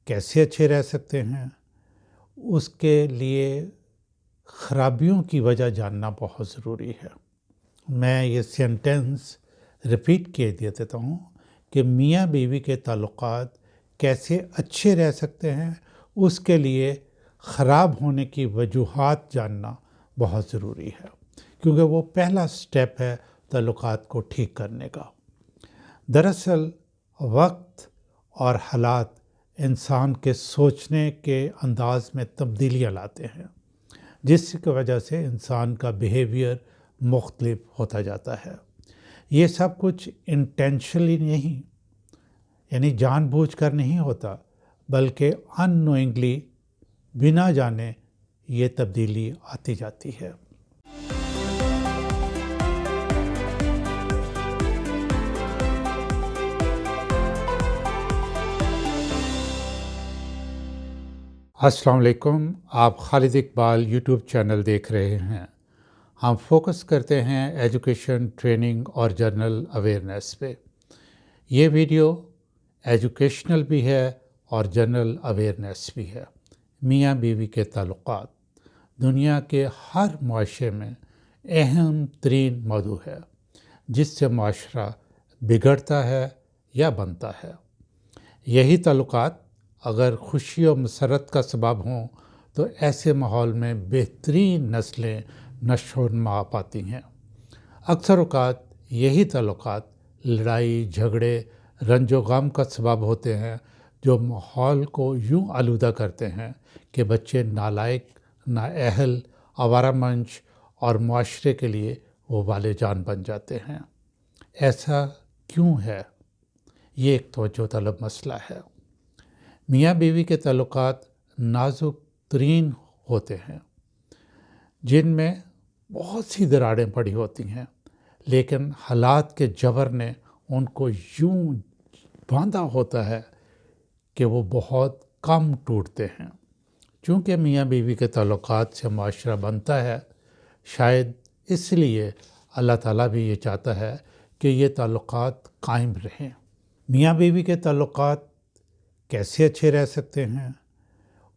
کیسے اچھے رہ سکتے ہیں، اس کے لیے خرابیوں کی وجہ جاننا بہت ضروری ہے۔ میں یہ سینٹنس ریپیٹ کیے دیتا ہوں کہ میاں بیوی کے تعلقات کیسے اچھے رہ سکتے ہیں، اس کے لیے خراب ہونے کی وجوہات جاننا بہت ضروری ہے، کیونکہ وہ پہلا سٹیپ ہے تعلقات کو ٹھیک کرنے کا۔ دراصل وقت اور حالات انسان کے سوچنے کے انداز میں تبدیلیاں لاتے ہیں، جس کی وجہ سے انسان کا بیہیویئر مختلف ہوتا جاتا ہے۔ یہ سب کچھ انٹینشنلی نہیں، یعنی جان بوجھ کر نہیں ہوتا، بلکہ ان نوئنگلی، بنا جانے یہ تبدیلی آتی جاتی ہے۔ السلام علیکم، آپ خالد اقبال یوٹیوب چینل دیکھ رہے ہیں۔ ہم فوکس کرتے ہیں ایجوکیشن، ٹریننگ اور جنرل اویئرنیس پہ۔ یہ ویڈیو ایجوکیشنل بھی ہے اور جنرل اویئرنیس بھی ہے۔ میاں بیوی کے تعلقات دنیا کے ہر معاشرے میں اہم ترین موضوع ہے، جس سے معاشرہ بگڑتا ہے یا بنتا ہے۔ یہی تعلقات اگر خوشی و مسرت کا سبب ہوں تو ایسے ماحول میں بہترین نسلیں نشو و نما پاتی ہیں۔ اکثر اوقات یہی تعلقات لڑائی جھگڑے رنج و غم کا سبب ہوتے ہیں، جو ماحول کو یوں آلودہ کرتے ہیں کہ بچے نالائق، نااہل، آوارہ منش اور معاشرے کے لیے وبال جان بن جاتے ہیں۔ ایسا کیوں ہے؟ یہ ایک توجہ طلب مسئلہ ہے۔ میاں بیوی کے تعلقات نازک ترین ہوتے ہیں، جن میں بہت سی دراڑیں پڑی ہوتی ہیں، لیکن حالات کے جبر نے ان کو یوں باندھا ہوتا ہے کہ وہ بہت کم ٹوٹتے ہیں۔ چونکہ میاں بیوی کے تعلقات سے معاشرہ بنتا ہے، شاید اس لیے اللہ تعالیٰ بھی یہ چاہتا ہے کہ یہ تعلقات قائم رہیں۔ میاں بیوی کے تعلقات کیسے اچھے رہ سکتے ہیں،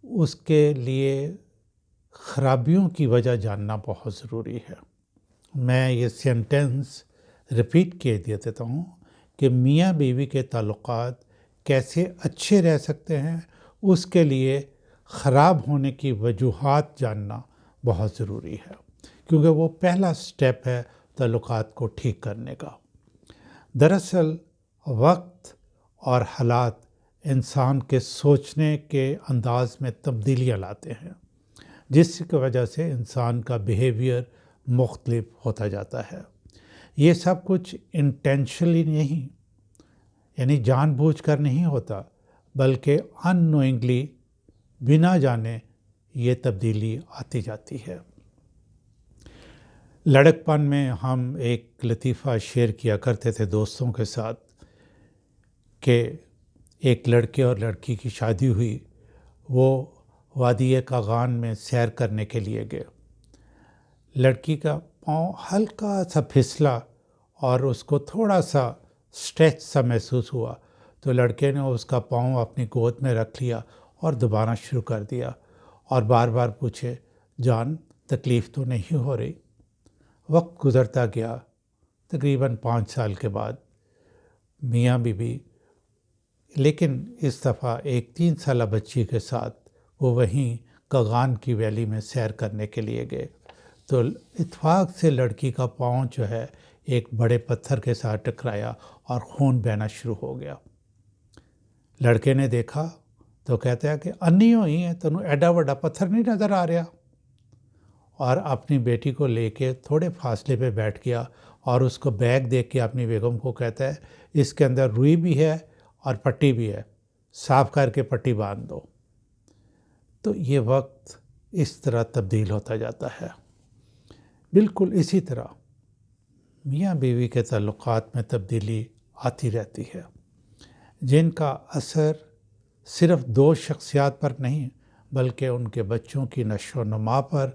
اس کے لیے خرابیوں کی وجہ جاننا بہت ضروری ہے۔ میں یہ سینٹنس ریپیٹ کیے دیتا ہوں کہ میاں بیوی کے تعلقات کیسے اچھے رہ سکتے ہیں، اس کے لیے خراب ہونے کی وجوہات جاننا بہت ضروری ہے، کیونکہ وہ پہلا سٹیپ ہے تعلقات کو ٹھیک کرنے کا۔ دراصل وقت اور حالات انسان کے سوچنے کے انداز میں تبدیلیاں لاتے ہیں، جس کی وجہ سے انسان کا بیہیویئر مختلف ہوتا جاتا ہے۔ یہ سب کچھ انٹینشنلی نہیں، یعنی جان بوجھ کر نہیں ہوتا، بلکہ ان نوئنگلی، بنا جانے یہ تبدیلی آتی جاتی ہے۔ لڑکپن میں ہم ایک لطیفہ شیئر کیا کرتے تھے دوستوں کے ساتھ کہ ایک لڑکے اور لڑکی کی شادی ہوئی، وہ وادی کاغان میں سیر کرنے کے لیے گئے۔ لڑکی کا پاؤں ہلکا سا پھسلا اور اس کو تھوڑا سا اسٹریچ سا محسوس ہوا، تو لڑکے نے اس کا پاؤں اپنی گود میں رکھ لیا اور دبانا شروع کر دیا اور بار بار پوچھے، جان تکلیف تو نہیں ہو رہی؟ وقت گزرتا گیا۔ تقریباً 5 سال کے بعد میاں بیوی، لیکن اس دفعہ ایک 3 سالہ بچی کے ساتھ وہ وہیں کاغان کی ویلی میں سیر کرنے کے لیے گئے، تو اتفاق سے لڑکی کا پاؤں جو ہے ایک بڑے پتھر کے ساتھ ٹکرایا اور خون بہنا شروع ہو گیا۔ لڑکے نے دیکھا تو کہتا ہے کہ انی ہوئی ہے، تینوں ایڈا وڈا پتھر نہیں نظر آ رہا، اور اپنی بیٹی کو لے کے تھوڑے فاصلے پہ بیٹھ گیا اور اس کو بیگ دیکھ کے اپنی بیگم کو کہتا ہے، اس کے اندر روئی بھی ہے اور پٹی بھی ہے، صاف کر کے پٹی باندھ دو۔ تو یہ وقت اس طرح تبدیل ہوتا جاتا ہے۔ بالکل اسی طرح میاں بیوی کے تعلقات میں تبدیلی آتی رہتی ہے، جن کا اثر صرف 2 شخصیات پر نہیں، بلکہ ان کے بچوں کی نشو و نما پر،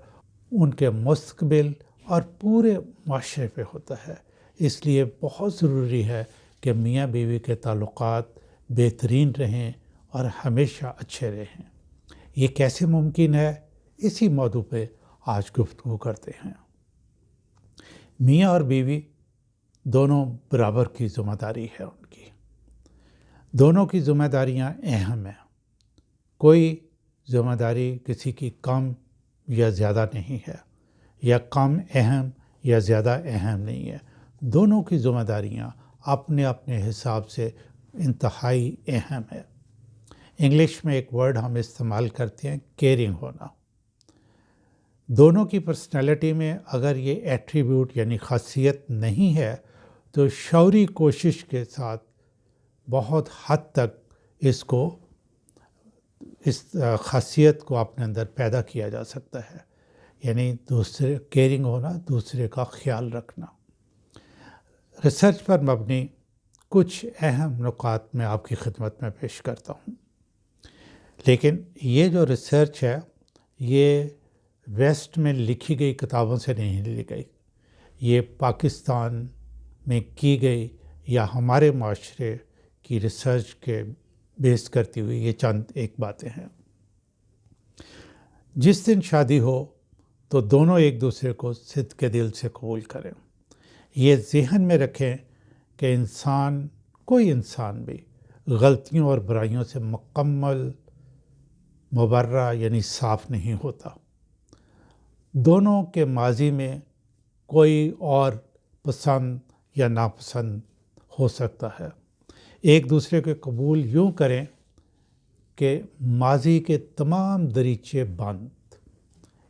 ان کے مستقبل اور پورے معاشرے پہ ہوتا ہے۔ اس لیے بہت ضروری ہے کہ میاں بیوی کے تعلقات بہترین رہیں اور ہمیشہ اچھے رہیں۔ یہ کیسے ممکن ہے؟ اسی موضوع پہ آج گفتگو کرتے ہیں۔ میاں اور بیوی دونوں برابر کی ذمہ داری ہے ان کی، دونوں کی ذمہ داریاں اہم ہیں، کوئی ذمہ داری کسی کی کم یا زیادہ نہیں ہے، یا کم اہم یا زیادہ اہم نہیں ہے، دونوں کی ذمہ داریاں اپنے اپنے حساب سے انتہائی اہم ہے۔ انگلش میں ایک ورڈ ہم استعمال کرتے ہیں، کیئرنگ ہونا۔ دونوں کی پرسنالٹی میں اگر یہ ایٹریبیوٹ یعنی خاصیت نہیں ہے تو شعوری کوشش کے ساتھ بہت حد تک اس خاصیت کو اپنے اندر پیدا کیا جا سکتا ہے، یعنی دوسرے کیئرنگ ہونا، دوسرے کا خیال رکھنا۔ ریسرچ پر مبنی کچھ اہم نکات میں آپ کی خدمت میں پیش کرتا ہوں، لیکن یہ جو ریسرچ ہے یہ ویسٹ میں لکھی گئی کتابوں سے نہیں لی گئی، یہ پاکستان میں کی گئی یا ہمارے معاشرے کی ریسرچ کے بیس کرتی ہوئی یہ چند ایک باتیں ہیں۔ جس دن شادی ہو تو دونوں ایک دوسرے کو صدق کے دل سے قبول کریں۔ یہ ذہن میں رکھیں کہ کوئی انسان بھی غلطیوں اور برائیوں سے مکمل مبرہ یعنی صاف نہیں ہوتا۔ دونوں کے ماضی میں کوئی اور پسند یا ناپسند ہو سکتا ہے۔ ایک دوسرے کے قبول یوں کریں کہ ماضی کے تمام دریچے بند،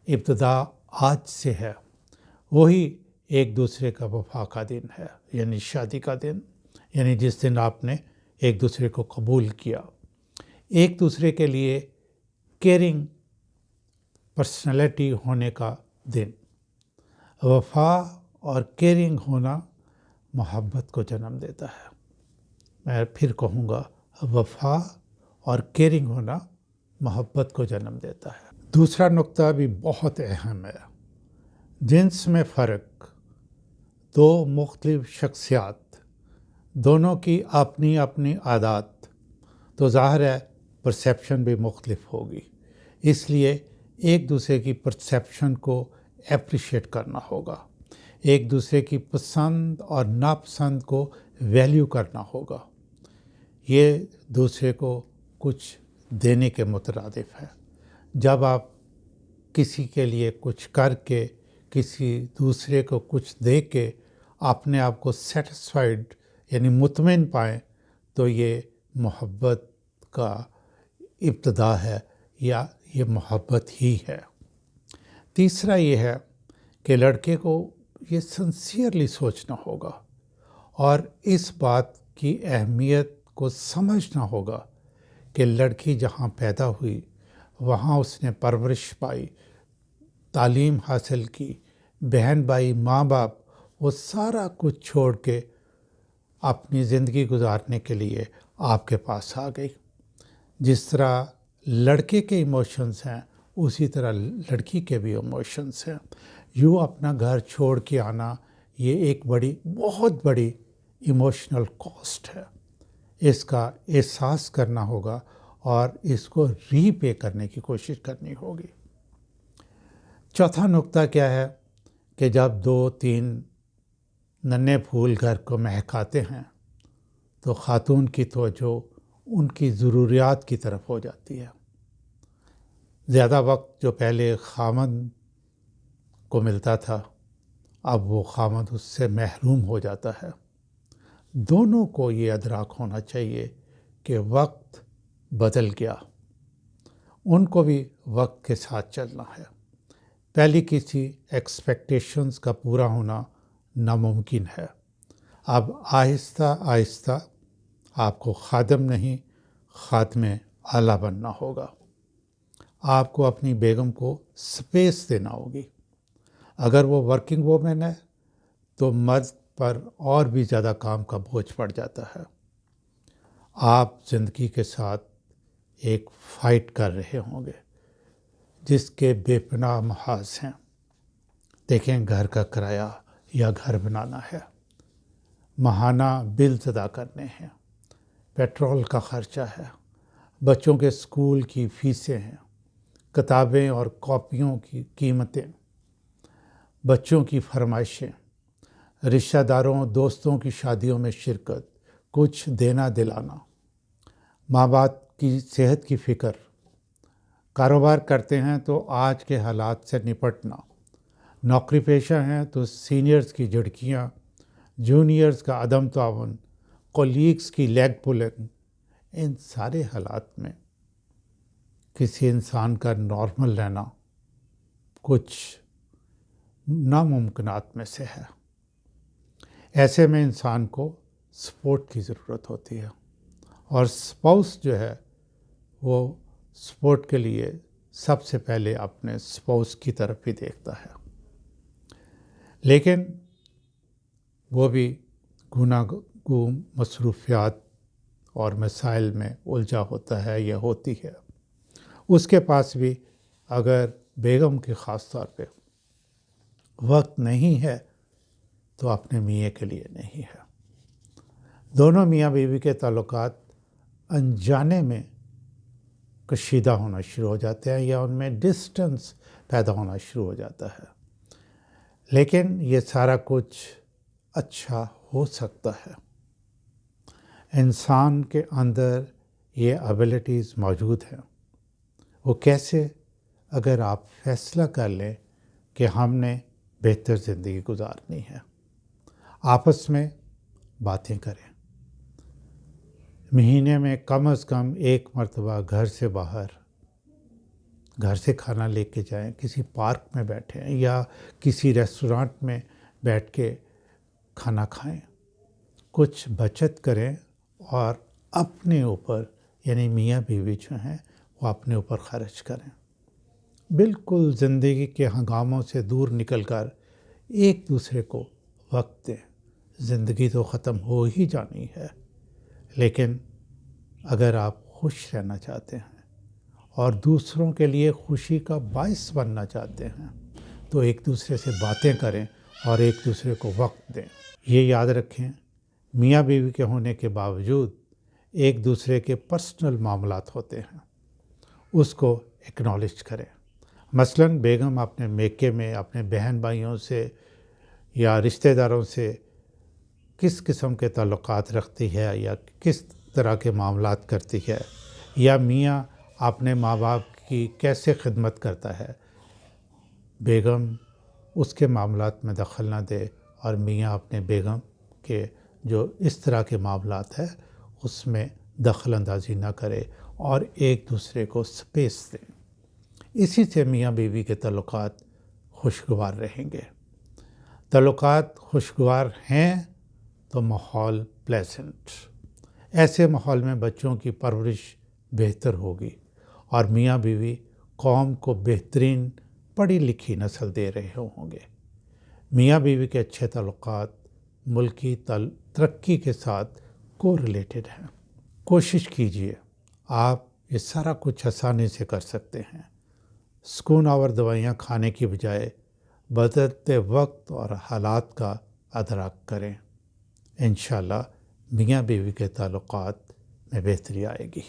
ابتدا آج سے ہے، وہی ایک دوسرے کا وفا کا دن ہے، یعنی شادی کا دن، یعنی جس دن آپ نے ایک دوسرے کو قبول کیا۔ ایک دوسرے کے لیے کیئرنگ پرسنالٹی ہونے کا دن۔ وفا اور کیئرنگ ہونا محبت کو جنم دیتا ہے۔ میں پھر کہوں گا، وفا اور کیئرنگ ہونا محبت کو جنم دیتا ہے۔ دوسرا نقطہ بھی بہت اہم ہے، جنس میں فرق۔ دو مختلف شخصیات، دونوں کی اپنی اپنی عادات، تو ظاہر ہے پرسیپشن بھی مختلف ہوگی۔ اس لیے ایک دوسرے کی پرسیپشن کو اپریشیٹ کرنا ہوگا، ایک دوسرے کی پسند اور ناپسند کو ویلیو کرنا ہوگا۔ یہ دوسرے کو کچھ دینے کے مترادف ہے۔ جب آپ کسی کے لیے کچھ کر کے، کسی دوسرے کو کچھ دے کے اپنے آپ کو سیٹسفائیڈ یعنی مطمئن پائیں تو یہ محبت کا ابتدا ہے، یا یہ محبت ہی ہے۔ تیسرا یہ ہے کہ لڑکے کو یہ سنسیئرلی سوچنا ہوگا اور اس بات کی اہمیت کو سمجھنا ہوگا کہ لڑکی جہاں پیدا ہوئی، وہاں اس نے پرورش پائی، تعلیم حاصل کی، بہن بھائی، ماں باپ، وہ سارا کچھ چھوڑ کے اپنی زندگی گزارنے کے لیے آپ کے پاس آ گئی۔ جس طرح لڑکے کے ایموشنز ہیں اسی طرح لڑکی کے بھی ایموشنز ہیں۔ یوں اپنا گھر چھوڑ کے آنا یہ ایک بہت بڑی ایموشنل کاسٹ ہے۔ اس کا احساس کرنا ہوگا اور اس کو ری پے کرنے کی کوشش کرنی ہوگی۔ چوتھا نقطہ کیا ہے کہ جب 2-3 ننھے پھول گھر کو مہکاتے ہیں تو خاتون کی توجہ ان کی ضروریات کی طرف ہو جاتی ہے۔ زیادہ وقت جو پہلے خامند کو ملتا تھا، اب وہ خامند اس سے محروم ہو جاتا ہے۔ دونوں کو یہ ادراک ہونا چاہیے کہ وقت بدل گیا، ان کو بھی وقت کے ساتھ چلنا ہے۔ پہلی کسی ایکسپیکٹیشنز کا پورا ہونا ناممکن ہے۔ اب آہستہ آہستہ آپ کو خادم نہیں، خادم اعلیٰ بننا ہوگا۔ آپ کو اپنی بیگم کو سپیس دینا ہوگی۔ اگر وہ ورکنگ وومن ہے تو مرد پر اور بھی زیادہ کام کا بوجھ پڑ جاتا ہے۔ آپ زندگی کے ساتھ ایک فائٹ کر رہے ہوں گے جس کے بے پناہ محاذ ہیں۔ دیکھیں، گھر کا کرایہ یا گھر بنانا ہے، ماہانہ بلز ادا کرنے ہیں، پیٹرول کا خرچہ ہے، بچوں کے اسکول کی فیسیں ہیں، کتابیں اور کاپیوں کی قیمتیں، بچوں کی فرمائشیں، رشتہ داروں دوستوں کی شادیوں میں شرکت، کچھ دینا دلانا، ماں باپ کی صحت کی فکر، کاروبار کرتے ہیں تو آج کے حالات سے نپٹنا، نوکری پیشہ ہیں تو سینئرز کی جھڑکیاں، جونیئرز کا عدم تعاون، کولیگز کی لیگ پولنگ، ان سارے حالات میں کسی انسان کا نارمل رہنا کچھ ناممکنات میں سے ہے۔ ایسے میں انسان کو سپورٹ کی ضرورت ہوتی ہے، اور اسپاؤس جو ہے وہ سپورٹ کے لیے سب سے پہلے اپنے اسپاؤس کی طرف ہی دیکھتا ہے، لیکن وہ بھی گناہ مصروفیات اور مسائل میں الجھا ہوتا ہے یا ہوتی ہے۔ اس کے پاس بھی اگر بیگم کے خاص طور پہ وقت نہیں ہے تو اپنے میاں کے لیے نہیں ہے۔ دونوں میاں بیوی کے تعلقات انجانے میں کشیدہ ہونا شروع ہو جاتے ہیں یا ان میں ڈسٹنس پیدا ہونا شروع ہو جاتا ہے، لیکن یہ سارا کچھ اچھا ہو سکتا ہے۔ انسان کے اندر یہ ایبلٹیز موجود ہیں۔ وہ کیسے؟ اگر آپ فیصلہ کر لیں کہ ہم نے بہتر زندگی گزارنی ہے، آپس میں باتیں کریں، مہینے میں کم از کم ایک مرتبہ گھر سے باہر، گھر سے کھانا لے کے جائیں، کسی پارک میں بیٹھیں یا کسی ریسٹورانٹ میں بیٹھ کے کھانا کھائیں، کچھ بچت کریں اور اپنے اوپر، یعنی میاں بیوی جو ہیں وہ اپنے اوپر خرچ کریں۔ بالکل زندگی کے ہنگاموں سے دور نکل کر ایک دوسرے کو وقت دیں۔ زندگی تو ختم ہو ہی جانی ہے، لیکن اگر آپ خوش رہنا چاہتے ہیں اور دوسروں کے لیے خوشی کا باعث بننا چاہتے ہیں تو ایک دوسرے سے باتیں کریں اور ایک دوسرے کو وقت دیں۔ یہ یاد رکھیں، میاں بیوی کے ہونے کے باوجود ایک دوسرے کے پرسنل معاملات ہوتے ہیں، اس کو اکنالج کریں۔ مثلاً بیگم اپنے میکے میں اپنے بہن بھائیوں سے یا رشتہ داروں سے کس قسم کے تعلقات رکھتی ہے یا کس طرح کے معاملات کرتی ہے، یا میاں اپنے ماں باپ کی کیسے خدمت کرتا ہے، بیگم اس کے معاملات میں دخل نہ دے اور میاں اپنے بیگم کے جو اس طرح کے معاملات ہیں اس میں دخل اندازی نہ کرے اور ایک دوسرے کو سپیس دیں۔ اسی سے میاں بیوی کے تعلقات خوشگوار رہیں گے۔ تعلقات خوشگوار ہیں تو ماحول پلیزنٹ، ایسے ماحول میں بچوں کی پرورش بہتر ہوگی اور میاں بیوی قوم کو بہترین پڑھی لکھی نسل دے رہے ہوں گے۔ میاں بیوی کے اچھے تعلقات ملکی ترقی کے ساتھ کو ریلیٹڈ ہیں۔ کوشش کیجئے، آپ یہ سارا کچھ آسانی سے کر سکتے ہیں۔ سکون آور دوائیاں کھانے کی بجائے بدلتے وقت اور حالات کا ادراک کریں۔ انشاءاللہ میاں بیوی کے تعلقات میں بہتری آئے گی۔